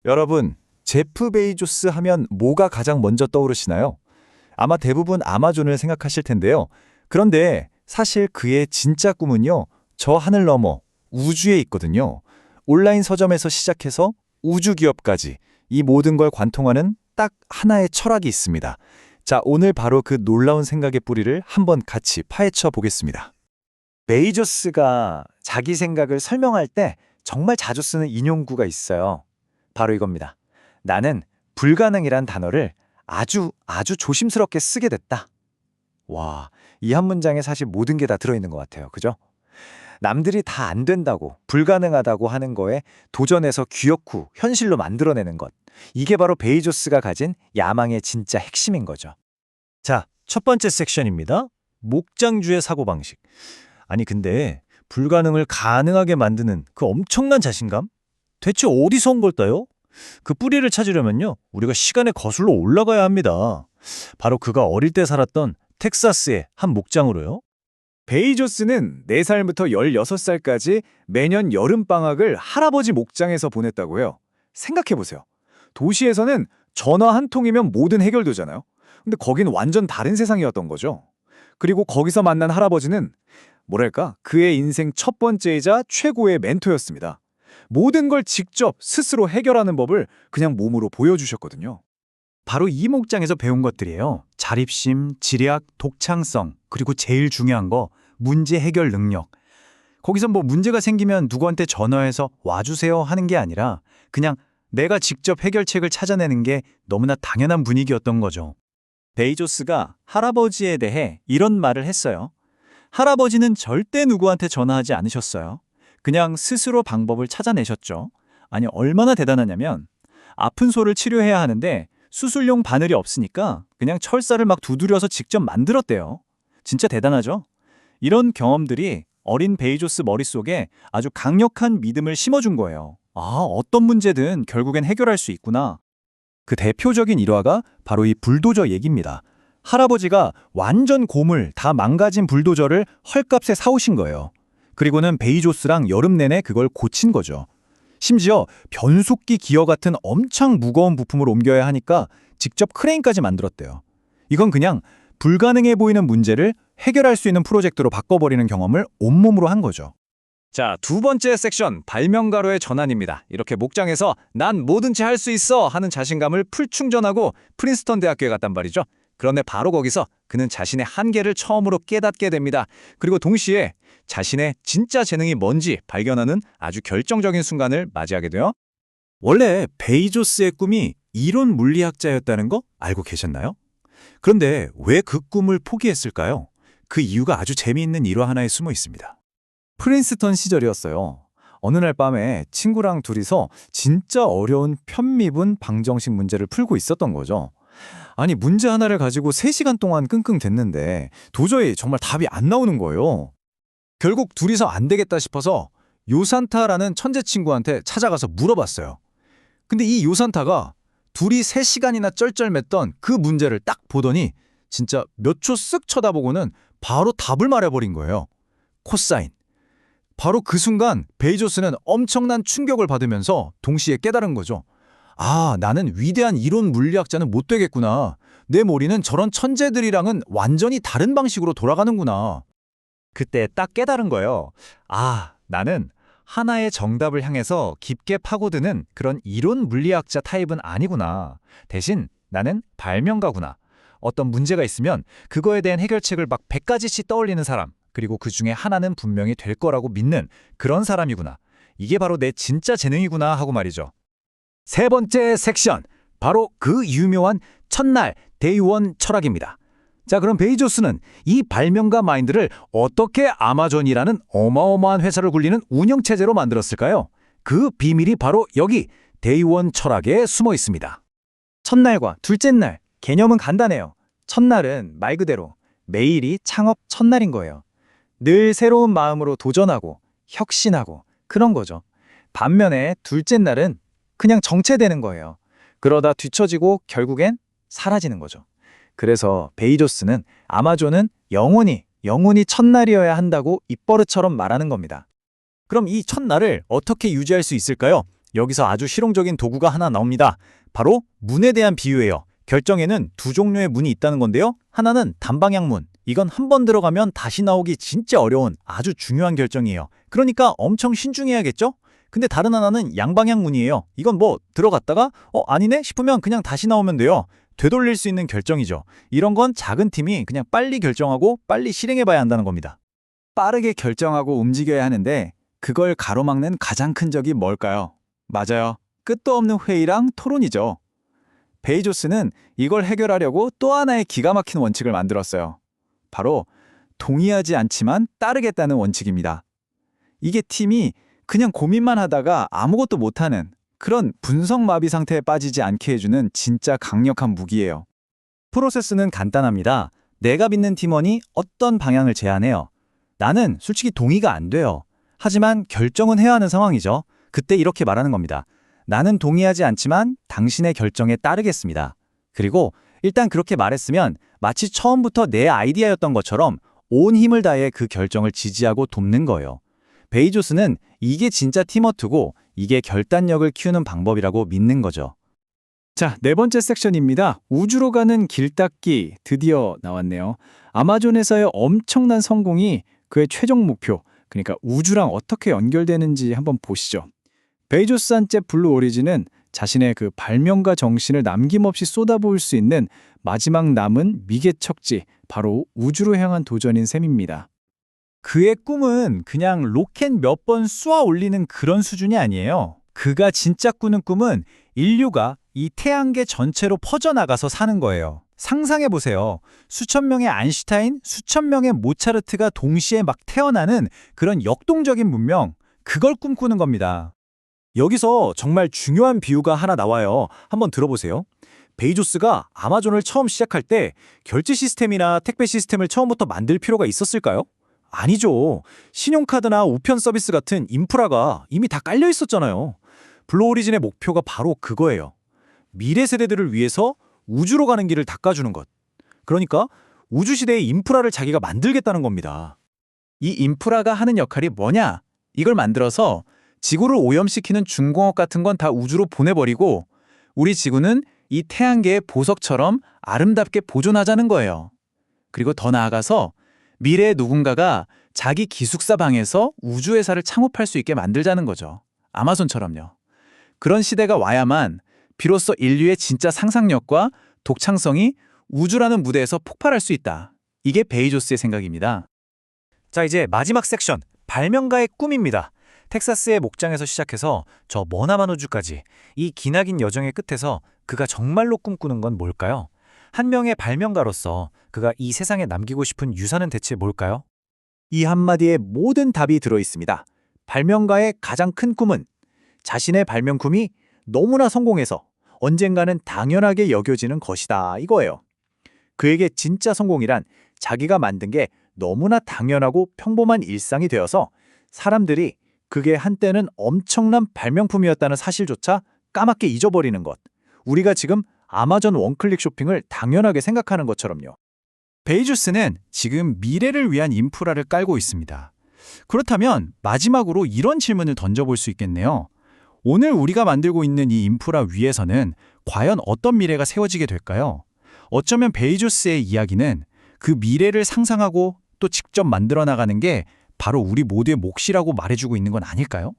여러분, 제프 베이조스 하면 뭐가 가장 먼저 떠오르시나요? 아마 대부분 아마존을 생각하실 텐데요. 그런데 사실 그의 진짜 꿈은요, 저 하늘 너머 우주에 있거든요. 온라인 서점에서 시작해서 우주 기업까지 이 모든 걸 관통하는 딱 하나의 철학이 있습니다. 자, 오늘 바로 그 놀라운 생각의 뿌리를 한번 같이 파헤쳐 보겠습니다. 베이조스가 자기 생각을 설명할 때 정말 자주 쓰는 인용구가 있어요. 바로 이겁니다. 나는 불가능이란 단어를 아주 조심스럽게 쓰게 됐다. 와, 이 한 문장에 사실 모든 게 다 들어있는 것 같아요. 그죠? 남들이 다 안 된다고, 불가능하다고 하는 거에 도전해서 귀엽고 현실로 만들어내는 것. 이게 바로 베이조스가 가진 야망의 진짜 핵심인 거죠. 자, 첫 번째 섹션입니다. 목장주의 사고방식. 아니 근데 불가능을 가능하게 만드는 그 엄청난 자신감? 대체 어디서 온 걸까요? 그 뿌리를 찾으려면요, 우리가 시간의 거슬러 올라가야 합니다. 바로 그가 어릴 때 살았던 텍사스의 한 목장으로요. 베이조스는 4살부터 16살까지 매년 여름방학을 할아버지 목장에서 보냈다고 해요. 생각해보세요. 도시에서는 전화 한 통이면 모든 해결되잖아요. 근데 거긴 완전 다른 세상이었던 거죠. 그리고 거기서 만난 할아버지는 뭐랄까, 그의 인생 첫 번째이자 최고의 멘토였습니다. 모든 걸 직접 스스로 해결하는 법을 그냥 몸으로 보여주셨거든요. 바로 이 목장에서 배운 것들이에요. 자립심, 지략, 독창성, 그리고 제일 중요한 거 문제 해결 능력. 거기서 뭐 문제가 생기면 누구한테 전화해서 와주세요 하는 게 아니라 그냥 내가 직접 해결책을 찾아내는 게 너무나 당연한 분위기였던 거죠. 베이조스가 할아버지에 대해 이런 말을 했어요. 할아버지는 절대 누구한테 전화하지 않으셨어요. 그냥 스스로 방법을 찾아내셨죠. 아니, 얼마나 대단하냐면 아픈 소를 치료해야 하는데 수술용 바늘이 없으니까 그냥 철사를 막 두드려서 직접 만들었대요. 진짜 대단하죠? 이런 경험들이 어린 베이조스 머릿속에 아주 강력한 믿음을 심어준 거예요. 아, 어떤 문제든 결국엔 해결할 수 있구나. 그 대표적인 일화가 바로 이 불도저 얘기입니다. 할아버지가 완전 고물 다 망가진 불도저를 헐값에 사오신 거예요. 그리고는 베이조스랑 여름 내내 그걸 고친 거죠. 심지어 변속기 기어 같은 엄청 무거운 부품을 옮겨야 하니까 직접 크레인까지 만들었대요. 이건 그냥 불가능해 보이는 문제를 해결할 수 있는 프로젝트로 바꿔버리는 경험을 온몸으로 한 거죠. 자, 두 번째 섹션, 발명가로의 전환입니다. 이렇게 목장에서 난 뭐든지 할 수 있어 하는 자신감을 풀충전하고 프린스턴 대학교에 갔단 말이죠. 그런데 바로 거기서 그는 자신의 한계를 처음으로 깨닫게 됩니다. 그리고 동시에 자신의 진짜 재능이 뭔지 발견하는 아주 결정적인 순간을 맞이하게 돼요. 원래 베이조스의 꿈이 이론 물리학자였다는 거 알고 계셨나요? 그런데 왜 그 꿈을 포기했을까요? 그 이유가 아주 재미있는 일화 하나에 숨어 있습니다. 프린스턴 시절이었어요. 어느 날 밤에 친구랑 둘이서 진짜 어려운 편미분 방정식 문제를 풀고 있었던 거죠. 아니, 문제 하나를 가지고 3시간 동안 끙끙댔는데 도저히 정말 답이 안 나오는 거예요. 결국 둘이서 안 되겠다 싶어서 요산타라는 천재 친구한테 찾아가서 물어봤어요. 근데 이 요산타가 둘이 3시간이나 쩔쩔맸던 그 문제를 딱 보더니 진짜 몇 초 쓱 쳐다보고는 바로 답을 말해버린 거예요. 코사인. 바로 그 순간 베이조스는 엄청난 충격을 받으면서 동시에 깨달은 거죠. 아, 나는 위대한 이론 물리학자는 못 되겠구나. 내 머리는 저런 천재들이랑은 완전히 다른 방식으로 돌아가는구나. 그때 딱 깨달은 거예요. 아, 나는 하나의 정답을 향해서 깊게 파고드는 그런 이론 물리학자 타입은 아니구나. 대신 나는 발명가구나. 어떤 문제가 있으면 그거에 대한 해결책을 막 100가지씩 떠올리는 사람, 그리고 그 중에 하나는 분명히 될 거라고 믿는 그런 사람이구나. 이게 바로 내 진짜 재능이구나 하고 말이죠. 세 번째 섹션, 바로 그 유명한 첫날 데이원 철학입니다. 자, 그럼 베이조스는 이 발명가 마인드를 어떻게 아마존이라는 어마어마한 회사를 굴리는 운영체제로 만들었을까요? 그 비밀이 바로 여기 데이원 철학에 숨어 있습니다. 첫날과 둘째 날, 개념은 간단해요. 첫날은 말 그대로 매일이 창업 첫날인 거예요. 늘 새로운 마음으로 도전하고 혁신하고 그런 거죠. 반면에 둘째 날은 그냥 정체되는 거예요. 그러다 뒤처지고 결국엔 사라지는 거죠. 그래서 베이조스는 아마존은 영원히 첫날이어야 한다고 입버릇처럼 말하는 겁니다. 그럼 이 첫날을 어떻게 유지할 수 있을까요? 여기서 아주 실용적인 도구가 하나 나옵니다. 바로 문에 대한 비유예요. 결정에는 두 종류의 문이 있다는 건데요. 하나는 단방향문. 이건 한 번 들어가면 다시 나오기 진짜 어려운 아주 중요한 결정이에요. 그러니까 엄청 신중해야겠죠? 근데 다른 하나는 양방향문이에요. 이건 뭐 들어갔다가 아니네 싶으면 그냥 다시 나오면 돼요. 되돌릴 수 있는 결정이죠. 이런 건 작은 팀이 그냥 빨리 결정하고 빨리 실행해봐야 한다는 겁니다. 빠르게 결정하고 움직여야 하는데 그걸 가로막는 가장 큰 적이 뭘까요? 맞아요. 끝도 없는 회의랑 토론이죠. 베이조스는 이걸 해결하려고 또 하나의 기가 막힌 원칙을 만들었어요. 바로 동의하지 않지만 따르겠다는 원칙입니다. 이게 팀이 그냥 고민만 하다가 아무것도 못하는 그런 분석마비 상태에 빠지지 않게 해주는 진짜 강력한 무기예요. 프로세스는 간단합니다. 내가 믿는 팀원이 어떤 방향을 제안해요. 나는 솔직히 동의가 안 돼요. 하지만 결정은 해야 하는 상황이죠. 그때 이렇게 말하는 겁니다. 나는 동의하지 않지만 당신의 결정에 따르겠습니다. 그리고 일단 그렇게 말했으면 마치 처음부터 내 아이디어였던 것처럼 온 힘을 다해 그 결정을 지지하고 돕는 거예요. 베이조스는 이게 진짜 팀워크고 이게 결단력을 키우는 방법이라고 믿는 거죠. 자, 네 번째 섹션입니다. 우주로 가는 길 닦기 드디어 나왔네요. 아마존에서의 엄청난 성공이 그의 최종 목표, 그러니까 우주랑 어떻게 연결되는지 한번 보시죠. 베이조스 한제 블루 오리진은 자신의 그 발명가 정신을 남김없이 쏟아부을 수 있는 마지막 남은 미개척지, 바로 우주로 향한 도전인 셈입니다. 그의 꿈은 그냥 로켓 몇 번 쏘아 올리는 그런 수준이 아니에요. 그가 진짜 꾸는 꿈은 인류가 이 태양계 전체로 퍼져나가서 사는 거예요. 상상해보세요. 수천 명의 아인슈타인, 수천 명의 모차르트가 동시에 막 태어나는 그런 역동적인 문명, 그걸 꿈꾸는 겁니다. 여기서 정말 중요한 비유가 하나 나와요. 한번 들어보세요. 베이조스가 아마존을 처음 시작할 때 결제 시스템이나 택배 시스템을 처음부터 만들 필요가 있었을까요? 아니죠. 신용카드나 우편 서비스 같은 인프라가 이미 다 깔려 있었잖아요. 블루 오리진의 목표가 바로 그거예요. 미래 세대들을 위해서 우주로 가는 길을 닦아주는 것. 그러니까 우주 시대의 인프라를 자기가 만들겠다는 겁니다. 이 인프라가 하는 역할이 뭐냐? 이걸 만들어서 지구를 오염시키는 중공업 같은 건 다 우주로 보내버리고 우리 지구는 이 태양계의 보석처럼 아름답게 보존하자는 거예요. 그리고 더 나아가서 미래의 누군가가 자기 기숙사 방에서 우주회사를 창업할 수 있게 만들자는 거죠. 아마존처럼요. 그런 시대가 와야만 비로소 인류의 진짜 상상력과 독창성이 우주라는 무대에서 폭발할 수 있다. 이게 베이조스의 생각입니다. 자, 이제 마지막 섹션, 발명가의 꿈입니다. 텍사스의 목장에서 시작해서 저 머나먼 우주까지 이 기나긴 여정의 끝에서 그가 정말로 꿈꾸는 건 뭘까요? 한 명의 발명가로서 그가 이 세상에 남기고 싶은 유산은 대체 뭘까요? 이 한마디에 모든 답이 들어있습니다. 발명가의 가장 큰 꿈은 자신의 발명품이 너무나 성공해서 언젠가는 당연하게 여겨지는 것이다, 이거예요. 그에게 진짜 성공이란 자기가 만든 게 너무나 당연하고 평범한 일상이 되어서 사람들이 그게 한때는 엄청난 발명품이었다는 사실조차 까맣게 잊어버리는 것. 우리가 지금 아마존 원클릭 쇼핑을 당연하게 생각하는 것처럼요. 베이조스는 지금 미래를 위한 인프라를 깔고 있습니다. 그렇다면 마지막으로 이런 질문을 던져볼 수 있겠네요. 오늘 우리가 만들고 있는 이 인프라 위에서는 과연 어떤 미래가 세워지게 될까요? 어쩌면 베이조스의 이야기는 그 미래를 상상하고 또 직접 만들어 나가는 게 바로 우리 모두의 몫이라고 말해주고 있는 건 아닐까요?